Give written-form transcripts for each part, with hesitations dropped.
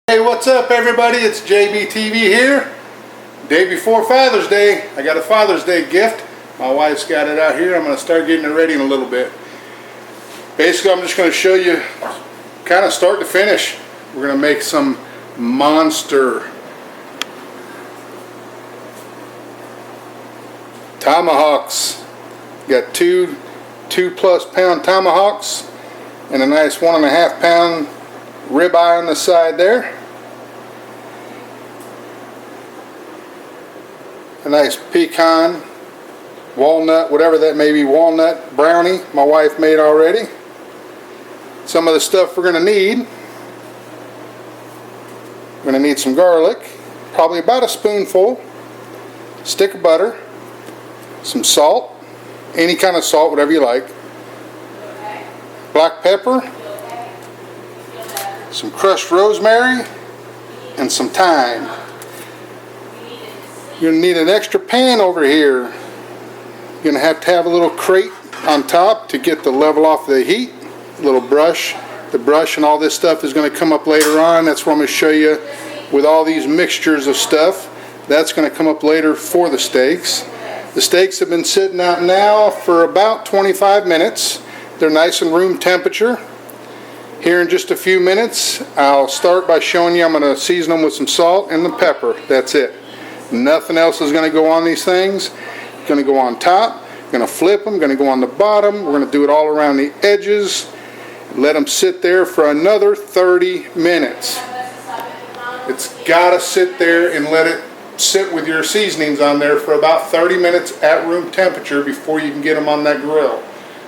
Hey, what's up everybody? It's JBTV here. Day before Father's Day, I got a Father's Day gift. My wife's got it out here. I'm going to start getting it ready in a little bit. Basically, I'm just going to show you kind of start to finish. We're going to make some monster tomahawks. Got two 2+ pound tomahawks and a nice 1.5 pound ribeye on the side there. A nice pecan, walnut, whatever that may be, walnut brownie my wife made already. Some of the stuff we're going to need. We're going to need some garlic, probably about a spoonful, stick of butter, some salt, any kind of salt, whatever you like, black pepper, some crushed rosemary, and some thyme. You're going to need an extra pan over here. You're going to have a little crate on top to get the level off the heat. A little brush. The brush and all this stuff is going to come up later on. That's what I'm going to show you with all these mixtures of stuff. That's going to come up later for the steaks. The steaks have been sitting out now for about 25 minutes. They're nice and room temperature. Here in just a few minutes, I'll start by showing you I'm going to season them with some salt and the pepper. That's it. Nothing else is going to go on these things. It's going to go on top. Going to flip them. Going to go on the bottom. We're going to do it all around the edges. Let them sit there for another 30 minutes. It's got to sit there and let it sit with your seasonings on there for about 30 minutes at room temperature before you can get them on that grill.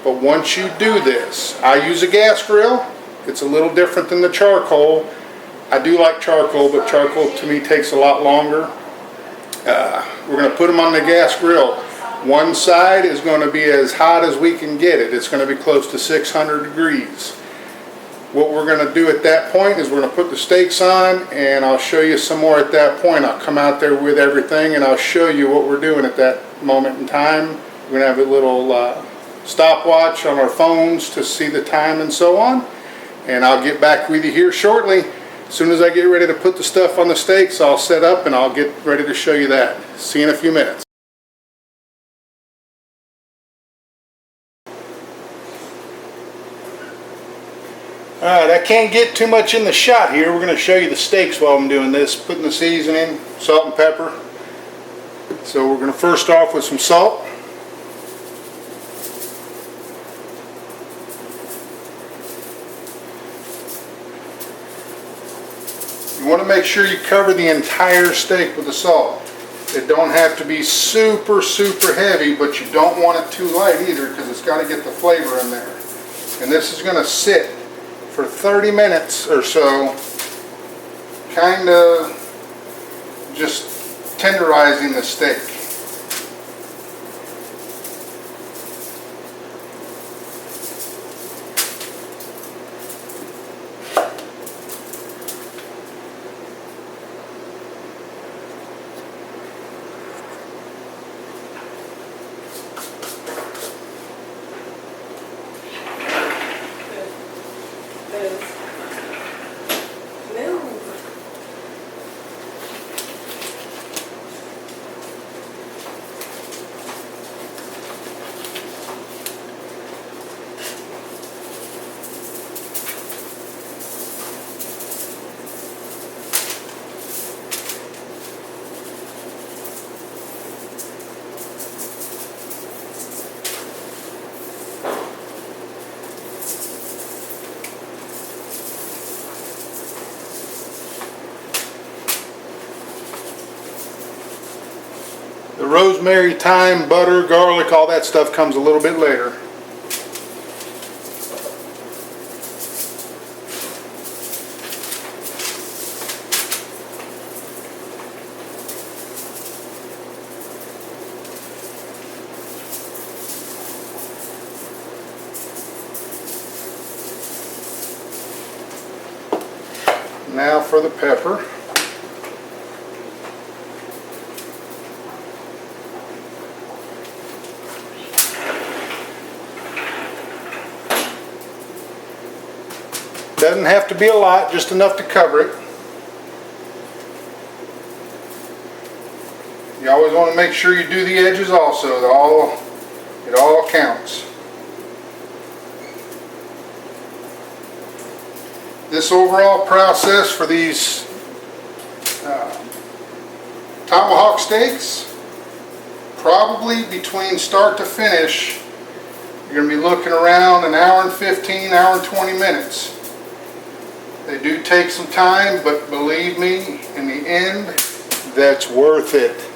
But once you do this, I use a gas grill. It's a little different than the charcoal. I do like charcoal, but charcoal to me takes a lot longer. We're going to put them on the gas grill. One side is going to be as hot as we can get it. It's going to be close to 600 degrees. What we're going to do at that point is we're going to put the steaks on, and I'll show you some more at that point. I'll come out there with everything and I'll show you what we're doing at that moment in time. We're going to have a little stopwatch on our phones to see the time and so on. And I'll get back with you here shortly. As soon as I get ready to put the stuff on the steaks, I'll set up and I'll get ready to show you that. See you in a few minutes. Alright, I can't get too much in the shot here. We're going to show you the steaks while I'm doing this. Putting the seasoning, salt and pepper. So we're going to first off with some salt. You want to make sure you cover the entire steak with the salt. It don't have to be super heavy, but you don't want it too light either because it's got to get the flavor in there. And this is going to sit for 30 minutes or so, kind of just tenderizing the steak. The rosemary, thyme, butter, garlic, all that stuff comes a little bit later. Now for the pepper. Doesn't have to be a lot, just enough to cover it. always want to make sure you do the edges also. It all counts. This overall process for these tomahawk steaks, probably between start to finish, you're going to be looking around an hour and 15, hour and 20 minutes. They do take some time, but believe me, in the end, that's worth it.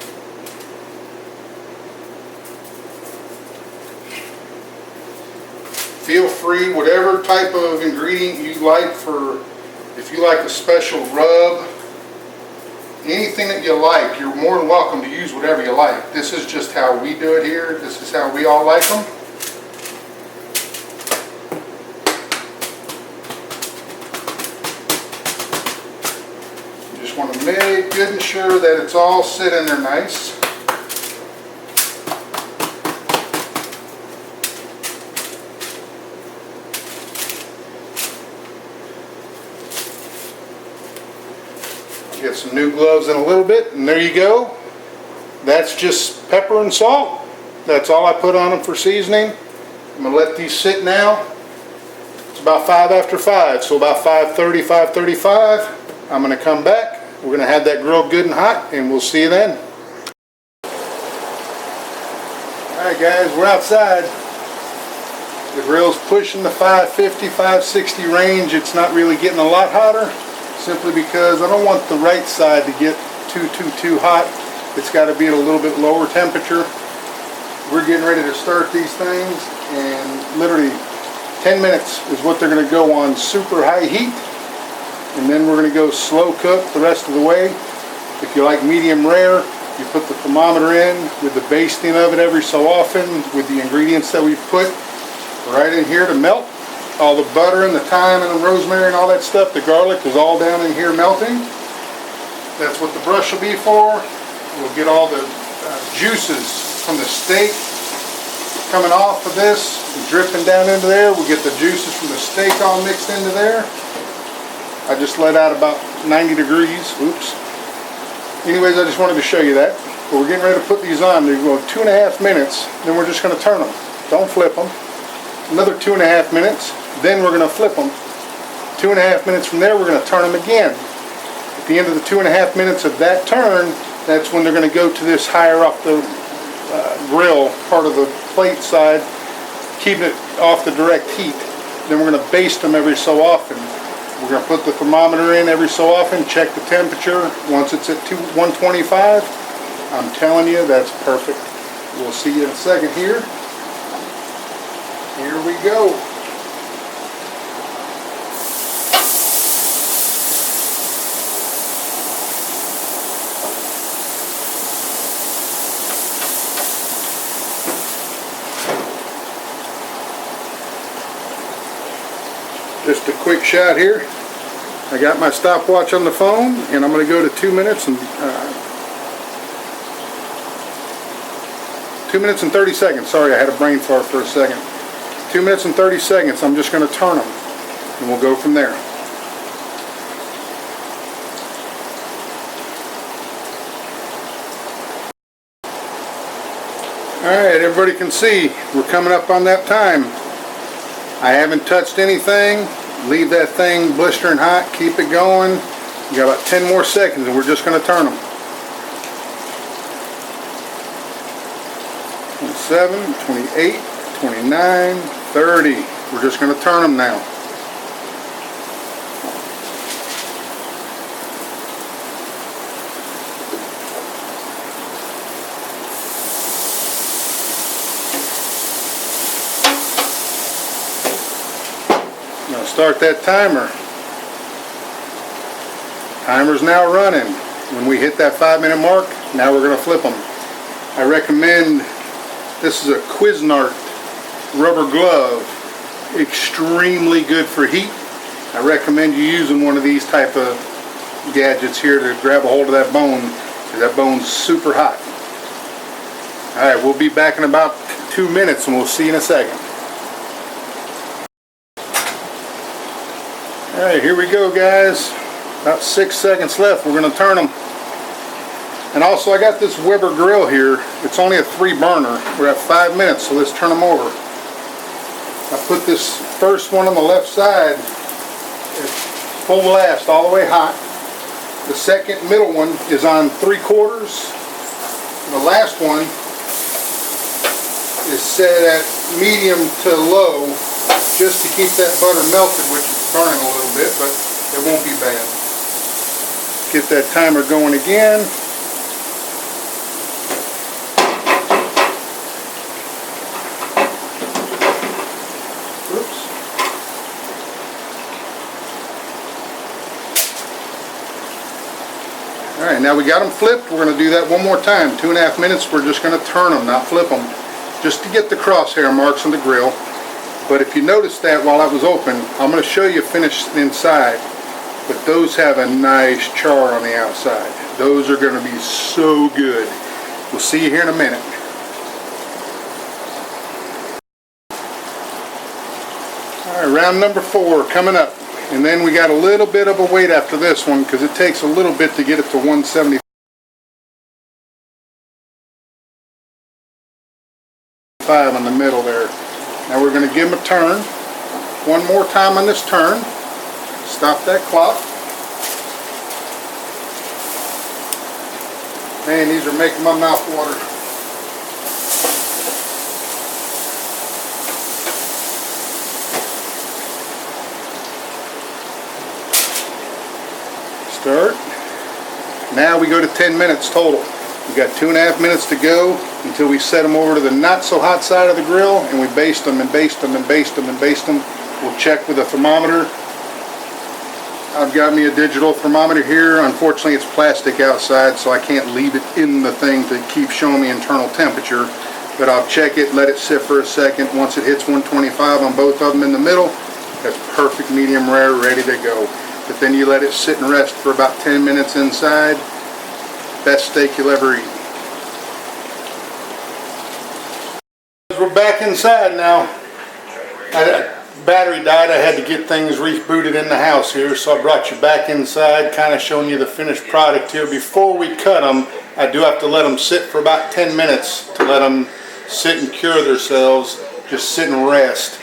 Feel free, whatever type of ingredient you like for, if you like a special rub, anything that you like, you're more than welcome to use whatever you like. This is just how we do it here. This is how we all like them. Just want to make good and sure that it's all sitting there nice. Get some new gloves in a little bit, and there you go. That's just pepper and salt. That's all I put on them for seasoning. I'm going to let these sit now. It's about 5 after 5, so about 5:30, 5:35, I'm going to come back. We're going to have that grilled good and hot, and we'll see you then. Alright guys, we're outside. The grill's pushing the 550, 560 range. It's not really getting a lot hotter, simply because I don't want the right side to get too hot. It's got to be at a little bit lower temperature. We're getting ready to start these things, and literally 10 minutes is what they're going to go on super high heat, and then we're going to go slow cook the rest of the way. If you like medium rare, you put the thermometer in with the basting of it every so often with the ingredients that we've put right in here to melt. All the butter and the thyme and the rosemary and all that stuff, the garlic is all down in here melting. That's what the brush will be for. We'll get all the juices from the steak coming off of this and dripping down into there. We'll get the juices from the steak all mixed into there. I just let out about 90 degrees. Oops. Anyways, I just wanted to show you that. But we're getting ready to put these on. They're going 2.5 minutes. Then we're just going to turn them. Don't flip them. Another 2.5 minutes. Then we're going to flip them. 2.5 minutes from there, we're going to turn them again. At the end of the 2.5 minutes of that turn, that's when they're going to go to this higher off the grill part of the plate side, keeping it off the direct heat. Then we're going to baste them every so often. We're going to put the thermometer in every so often, check the temperature. Once it's at 125, I'm telling you, that's perfect. We'll see you in a second here. Here we go. Just a quick shot here. I got my stopwatch on the phone, and I'm going to go to 2 minutes and 2 minutes and 30 seconds. Sorry, I had a brain fart for a second. 2 minutes and 30 seconds. I'm just going to turn them, and we'll go from there. Alright, everybody can see we're coming up on that time. I haven't touched anything. Leave that thing blistering hot. Keep it going. You got about 10 more seconds, and we're just going to turn them. 27, 28, 29, 30. We're just going to turn them now. Now start that timer. Timer's now running. When we hit that 5-minute mark, now we're going to flip them. I recommend, this is a Cuisinart rubber glove. Extremely good for heat. I recommend you using one of these type of gadgets here to grab a hold of that bone, because that bone's super hot. Alright, we'll be back in about 2 minutes, and we'll see you in a second. Alright, here we go, guys. About 6 seconds left. We're going to turn them. And also I got this Weber grill here. It's only a 3 burner. We're at 5 minutes, so let's turn them over. I put this first one on the left side, it's full blast, all the way hot. The second middle one is on 3/4. The last one is set at medium to low, just to keep that butter melted, which is burning a little bit, but it won't be bad. Get that timer going again. Oops. Alright, now we got them flipped. We're going to do that one more time. 2.5 minutes. We're just going to turn them, not flip them, just to get the crosshair marks on the grill. But if you notice that while I was open, I'm going to show you finished inside. But those have a nice char on the outside. Those are going to be so good. We'll see you here in a minute. Alright, round number 4 coming up. And then we got a little bit of a wait after this one because it takes a little bit to get it to 175 on the middle there. Now we're going to give them a turn. One more time on this turn. Stop that clock. Man, these are making my mouth water. Start. Now we go to 10 minutes total. We got 2.5 minutes to go until we set them over to the not so hot side of the grill, and we baste them and baste them and baste them and baste them. We'll check with a thermometer. I've got me a digital thermometer here. Unfortunately, it's plastic outside, so I can't leave it in the thing to keep showing me internal temperature. But I'll check it, let it sit for a second. Once it hits 125 on both of them in the middle, that's perfect medium rare, ready to go. But then you let it sit and rest for about 10 minutes inside. Best steak you'll ever eat. We're back inside now. Battery died. I had to get things rebooted in the house here, so I brought you back inside, kind of showing you the finished product here. Before we cut them, I do have to let them sit for about 10 minutes to let them sit and cure themselves, just sit and rest.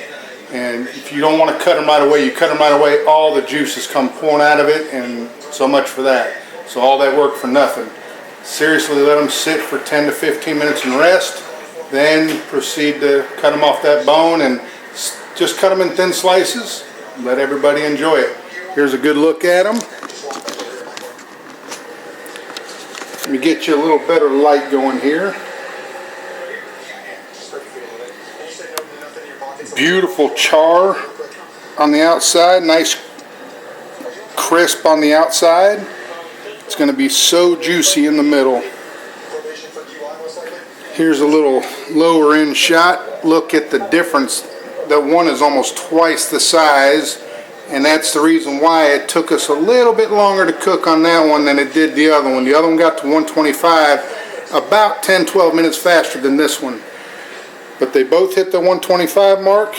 And if you don't want to cut them right away, you cut them right away, all the juices come pouring out of it, and so much for that. So all that work for nothing. Seriously, let them sit for 10 to 15 minutes and rest, then proceed to cut them off that bone and just cut them in thin slices. Let everybody enjoy it. Here's a good look at them. Let me get you a little better light going here. Beautiful char on the outside, nice crisp on the outside. It's going to be so juicy in the middle. Here's a little lower end shot. Look at the difference. That one is almost twice the size, and that's the reason why it took us a little bit longer to cook on that one than it did the other one. The other one got to 125 about 10-12 minutes faster than this one. But they both hit the 125 mark.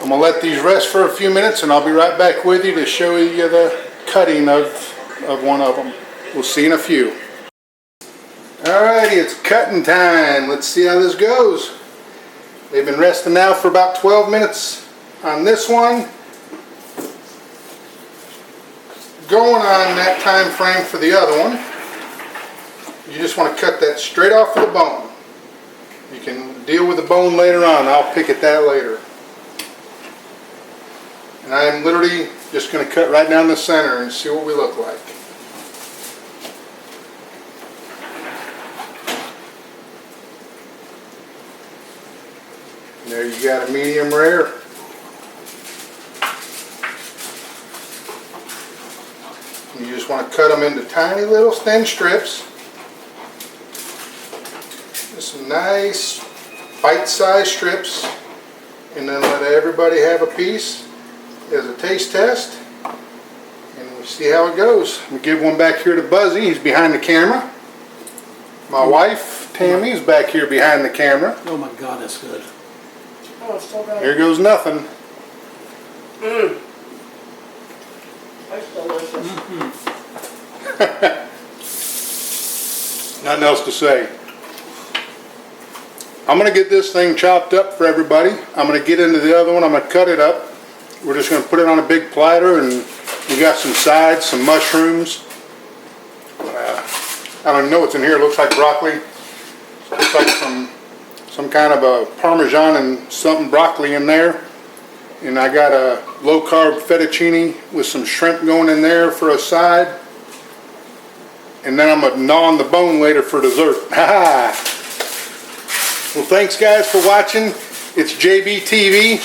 I'm going to let these rest for a few minutes, and I'll be right back with you to show you the cutting of one of them. We'll see in a few. Alrighty, it's cutting time. Let's see how this goes. They've been resting now for about 12 minutes on this one. Going on that time frame for the other one. You just want to cut that straight off of the bone. You can deal with the bone later on. I'll pick at that later. And I'm literally just going to cut right down the center and see what we look like. There you got a medium rare. You just want to cut them into tiny little thin strips. Just some nice bite-sized strips. And then let everybody have a piece as a taste test. And we'll see how it goes. We'll give one back here to Buzzy. He's behind the camera. My wife, Tammy, is back here behind the camera. Oh my God, that's good. Oh, it's so good. Here goes nothing. That's delicious. Nothing else to say. I'm going to get this thing chopped up for everybody. I'm going to get into the other one. I'm going to cut it up. We're just going to put it on a big platter, and we got some sides, some mushrooms. I don't know what's in here. It looks like broccoli. Looks like some kind of a Parmesan and something broccoli in there. And I got a low-carb fettuccine with some shrimp going in there for a side. And then I'm going to gnaw on the bone later for dessert. Ha ha! Well, thanks guys for watching. It's JBTV.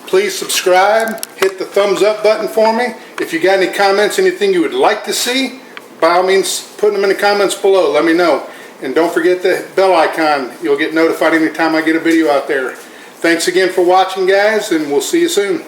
Please subscribe. Hit the thumbs up button for me. If you got any comments, anything you would like to see, by all means, put them in the comments below. Let me know. And don't forget the bell icon. You'll get notified anytime I get a video out there. Thanks again for watching, guys, and we'll see you soon.